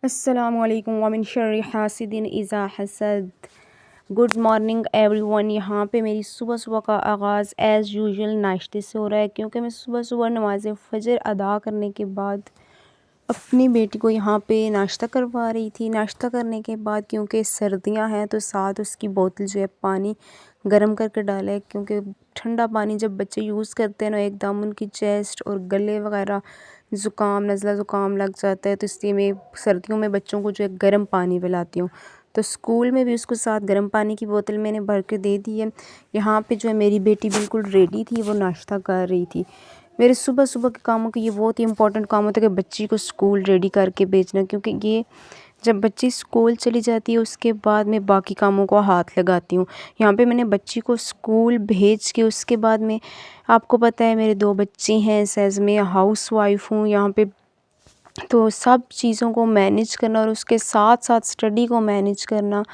अस्सलामुअलैकुम वमिन शर्रि हासिदिन इज़ा हसद। Good morning everyone. यहाँ पे मेरी सुबह सुबह का आगाज़ एज़ यूजुअल नाश्ते से हो रहा है, क्योंकि मैं सुबह सुबह नमाज़ फ़जर अदा करने के बाद अपनी बेटी को यहाँ पे नाश्ता करवा रही थी। नाश्ता करने के बाद क्योंकि सर्दियाँ हैं तो साथ उसकी बोतल जो है पानी गर्म करके डाला है, क्योंकि ठंडा पानी जब बच्चे यूज़ करते हैं ना एकदम उनकी चेस्ट और गले वगैरह ज़ुकाम नज़ला ज़ुकाम लग जाता है। तो इसलिए मैं सर्दियों में बच्चों को जो है गर्म पानी पिलाती हूँ। तो स्कूल में भी उसको साथ गर्म पानी की बोतल मैंने भर के दे दी है। यहाँ पे जो है मेरी बेटी बिल्कुल रेडी थी, वो नाश्ता कर रही थी। मेरे सुबह सुबह के कामों के ये बहुत ही इंपॉर्टेंट काम होता है कि बच्ची को स्कूल रेडी करके भेजना, क्योंकि ये जब बच्ची स्कूल चली जाती है उसके बाद मैं बाकी कामों को हाथ लगाती हूँ। यहाँ पे मैंने बच्ची को स्कूल भेज के उसके बाद में, आपको पता है मेरे 2 बच्चे हैं, सहज मैं हाउस वाइफ हूँ यहाँ पे, तो सब चीज़ों को मैनेज करना और उसके साथ साथ स्टडी को मैनेज करना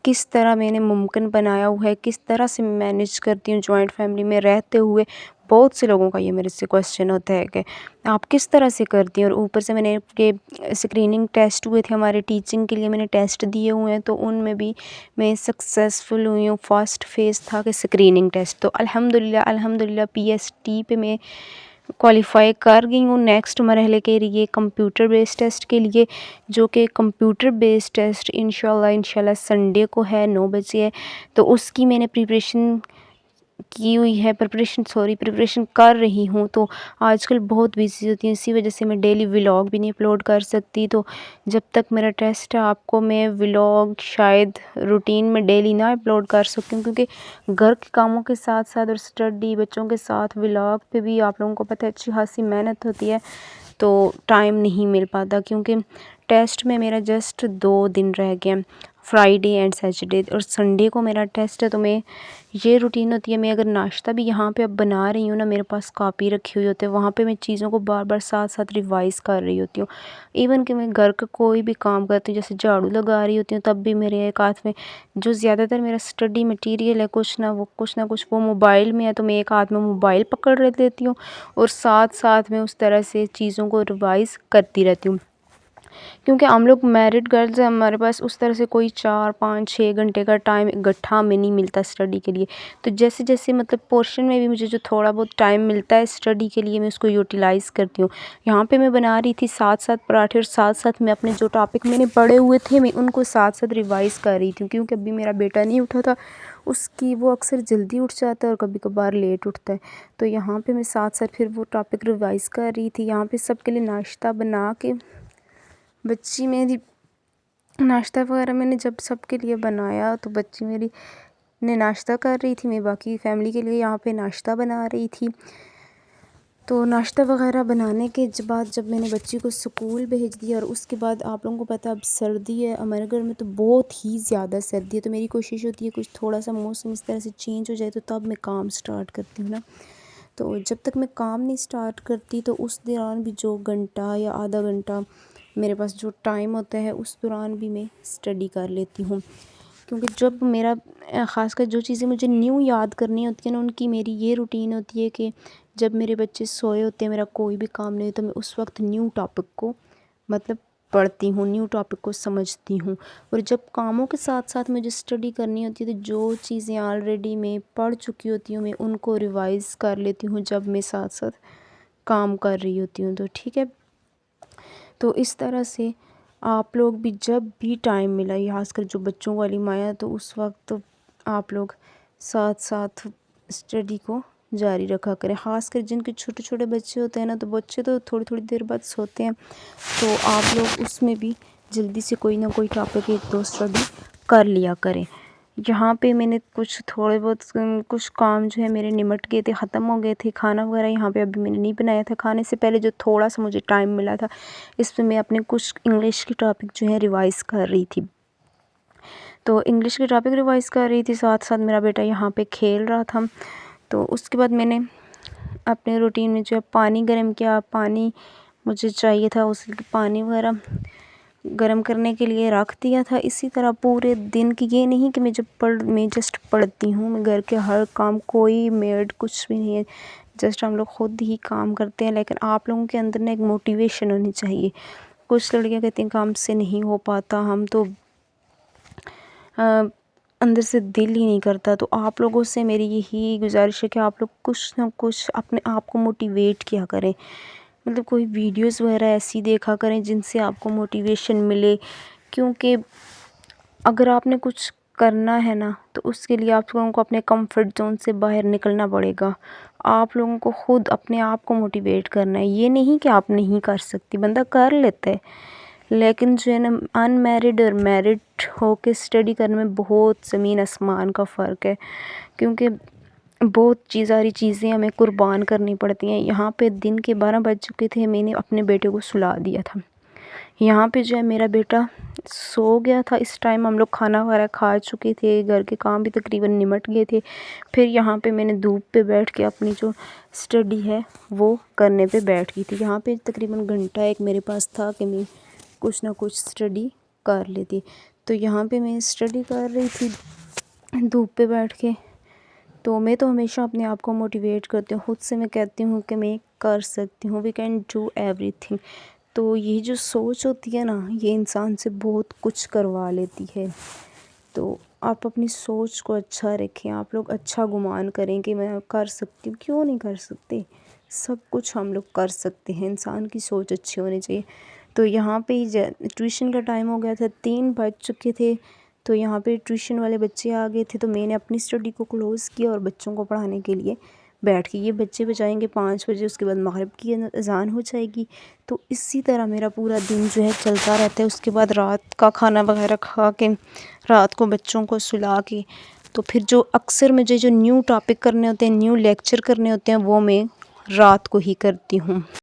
किस तरह मैंने मुमकिन बनाया हुआ है, किस तरह से मैनेज करती हूँ जॉइंट फैमिली में रहते हुए। बहुत से लोगों का ये मेरे से क्वेश्चन होता है कि आप किस तरह से करती हैं। और ऊपर से मैंने के स्क्रीनिंग टेस्ट हुए थे हमारे टीचिंग के लिए, मैंने टेस्ट दिए हुए हैं, तो उनमें भी मैं सक्सेसफुल हुई हूँ। फर्स्ट फेज़ था कि स्क्रीनिंग टेस्ट, तो अल्हम्दुलिल्लाह पीएसटी पे मैं क्वालिफ़ाई कर गई हूँ नेक्स्ट मरहले के लिए, कंप्यूटर बेस्ड टेस्ट के लिए, जो कि कंप्यूटर बेस्ड टेस्ट इंशाल्लाह संडे को है, 9 बजे है। तो उसकी मैंने प्रिपरेशन कर रही हूँ। तो आजकल बहुत बिज़ी होती हूँ, इसी वजह से मैं डेली व्लॉग भी नहीं अपलोड कर सकती। तो जब तक मेरा टेस्ट है आपको मैं व्लॉग शायद रूटीन में डेली ना अपलोड कर सकती हूँ, क्योंकि घर के कामों के साथ साथ और स्टडी बच्चों के साथ व्लॉग पे भी आप लोगों को पता है अच्छी खासी मेहनत होती है, तो टाइम नहीं मिल पाता। क्योंकि टेस्ट में मेरा जस्ट 2 दिन रह गए, फ्राइडे एंड सैटरडे, और संडे को मेरा टेस्ट है। तो मैं ये रूटीन होती है, मैं अगर नाश्ता भी यहाँ पे अब बना रही हूँ ना, मेरे पास कॉपी रखी हुई होती है, वहाँ पे मैं चीज़ों को बार बार साथ साथ रिवाइज़ कर रही होती हूँ। इवन कि मैं घर का कोई भी काम करती हूँ, जैसे झाड़ू लगा रही होती हूँ, तब भी मेरे एक हाथ में जो ज़्यादातर मेरा स्टडी मटीरियल है कुछ ना कुछ वो मोबाइल में है, तो मैं एक हाथ में मोबाइल पकड़ लेती हूँ और साथ साथ में उस तरह से चीज़ों को रिवाइज़ करती रहती हूँ। क्योंकि हम लोग मैरिड गर्ल्स हैं, हमारे पास उस तरह से कोई 4-5-6 घंटे का टाइम इकट्ठा में नहीं मिलता स्टडी के लिए। तो जैसे जैसे मतलब पोर्शन में भी मुझे जो थोड़ा बहुत टाइम मिलता है स्टडी के लिए, मैं उसको यूटिलाइज़ करती हूँ। यहाँ पे मैं बना रही थी साथ साथ पराठे, और साथ साथ मैं अपने जो टॉपिक मैंने पढ़े हुए थे मैं उनको साथ साथ रिवाइज़ कर रही थी, क्योंकि अभी मेरा बेटा नहीं उठा था, उसकी वो अक्सर जल्दी उठ जाता है और कभी कभार लेट उठता है। तो यहाँ पे मैं साथ साथ फिर वो टॉपिक रिवाइज़ कर रही थी। यहाँ पे सबके लिए नाश्ता बना के बच्ची मेरी, नाश्ता वगैरह मैंने जब सबके लिए बनाया तो बच्ची मेरी ने नाश्ता कर रही थी, मैं बाकी फ़ैमिली के लिए यहाँ पे नाश्ता बना रही थी। तो नाश्ता वगैरह बनाने के बाद जब मैंने बच्ची को स्कूल भेज दिया, और उसके बाद आप लोगों को पता है अब सर्दी है हमारे घर में, तो बहुत ही ज़्यादा सर्दी है। तो मेरी कोशिश होती है कुछ थोड़ा सा मौसम इस तरह से चेंज हो जाए तो तब मैं काम स्टार्ट करती हूँ ना। तो जब तक मैं काम नहीं स्टार्ट करती तो उस दौरान भी जो घंटा या आधा घंटा मेरे पास जो टाइम होता है उस दौरान भी मैं स्टडी कर लेती हूँ। क्योंकि जब मेरा ख़ासकर जो चीज़ें मुझे न्यू याद करनी होती है ना, उनकी मेरी ये रूटीन होती है कि जब मेरे बच्चे सोए होते हैं, मेरा कोई भी काम नहीं, तो मैं उस वक्त न्यू टॉपिक को मतलब पढ़ती हूँ, न्यू टॉपिक को समझती हूँ। और जब कामों के साथ साथ मुझे स्टडी करनी होती है तो जो चीज़ें ऑलरेडी मैं पढ़ चुकी होती हूँ मैं उनको रिवाइज़ कर लेती हूँ जब मैं साथ साथ काम कर रही होती हूँ। तो ठीक है, तो इस तरह से आप लोग भी जब भी टाइम मिला, ये खासकर जो बच्चों वाली माया, तो उस वक्त आप लोग साथ साथ स्टडी को जारी रखा करें। ख़ासकर जिनके छोटे छोटे बच्चे होते हैं ना, तो बच्चे तो थोड़ी थोड़ी देर बाद सोते हैं, तो आप लोग उसमें भी जल्दी से कोई ना कोई टॉपिक एक दो स्टडी कर लिया करें। यहाँ पे मैंने कुछ थोड़े बहुत कुछ काम जो है मेरे निमट गए थे, ख़त्म हो गए थे। खाना वगैरह यहाँ पे अभी मैंने नहीं बनाया था, खाने से पहले जो थोड़ा सा मुझे टाइम मिला था इसमें मैं अपने कुछ इंग्लिश की टॉपिक जो है रिवाइज़ कर रही थी। तो इंग्लिश की टॉपिक रिवाइज़ कर रही थी, साथ साथ मेरा बेटा यहाँ पे खेल रहा था। तो उसके बाद मैंने अपने रूटीन में जो है पानी गर्म किया, पानी मुझे चाहिए था उसके पानी वगैरह गरम करने के लिए रख दिया था। इसी तरह पूरे दिन की, ये नहीं कि मैं जस्ट पढ़ती हूँ, मैं घर के हर काम, कोई मेड कुछ भी नहीं है, जस्ट हम लोग खुद ही काम करते हैं। लेकिन आप लोगों के अंदर ना एक मोटिवेशन होनी चाहिए कुछ लड़कियां कहती हैं काम से नहीं हो पाता, हम तो अंदर से दिल ही नहीं करता। तो आप लोगों से मेरी यही गुज़ारिश है कि आप लोग कुछ ना कुछ अपने आप को मोटिवेट किया करें, मतलब कोई वीडियोस वगैरह ऐसी देखा करें जिनसे आपको मोटिवेशन मिले। क्योंकि अगर आपने कुछ करना है ना, तो उसके लिए आप लोगों को अपने कंफर्ट जोन से बाहर निकलना पड़ेगा। आप लोगों को खुद अपने आप को मोटिवेट करना है। ये नहीं कि आप नहीं कर सकती, बंदा कर लेता है, लेकिन जो है ना अनमैरिड और मैरिड होके स्टडी करने में बहुत ज़मीन आसमान का फ़र्क है। क्योंकि बहुत सारी चीज़ें हमें कुर्बान करनी पड़ती हैं। यहाँ पे दिन के 12 बज चुके थे, मैंने अपने बेटे को सुला दिया था। यहाँ पे जो है मेरा बेटा सो गया था। इस टाइम हम लोग खाना वगैरह खा चुके थे, घर के काम भी तकरीबन निमट गए थे। फिर यहाँ पे मैंने धूप पे बैठ के अपनी जो स्टडी है वो करने पे बैठ गई थी। यहाँ पे तकरीबन घंटा एक मेरे पास था कि मैं कुछ ना कुछ स्टडी कर लेती। तो यहाँ पे मैं स्टडी कर रही थी धूप पे बैठ के। तो मैं तो हमेशा अपने आप को मोटिवेट करती हूँ, खुद से मैं कहती हूँ कि मैं कर सकती हूँ, वी कैन डू एवरीथिंग। तो ये जो सोच होती है ना, ये इंसान से बहुत कुछ करवा लेती है। तो आप अपनी सोच को अच्छा रखें, आप लोग अच्छा गुमान करें कि मैं कर सकती हूँ। क्यों नहीं कर सकते, सब कुछ हम लोग कर सकते हैं, इंसान की सोच अच्छी होनी चाहिए। तो यहाँ पे ही ट्यूशन का टाइम हो गया था, 3 बज चुके थे। तो यहाँ पे ट्यूशन वाले बच्चे आ गए थे, तो मैंने अपनी स्टडी को क्लोज़ किया और बच्चों को पढ़ाने के लिए बैठ गई। ये बच्चे बजाएंगे 5 बजे, उसके बाद मगरिब की अज़ान हो जाएगी। तो इसी तरह मेरा पूरा दिन जो है चलता रहता है। उसके बाद रात का खाना वगैरह खा के रात को बच्चों को सुला के, तो फिर जो अक्सर मुझे जो न्यू टॉपिक करने होते हैं, न्यू लेक्चर करने होते हैं, वो मैं रात को ही करती हूँ।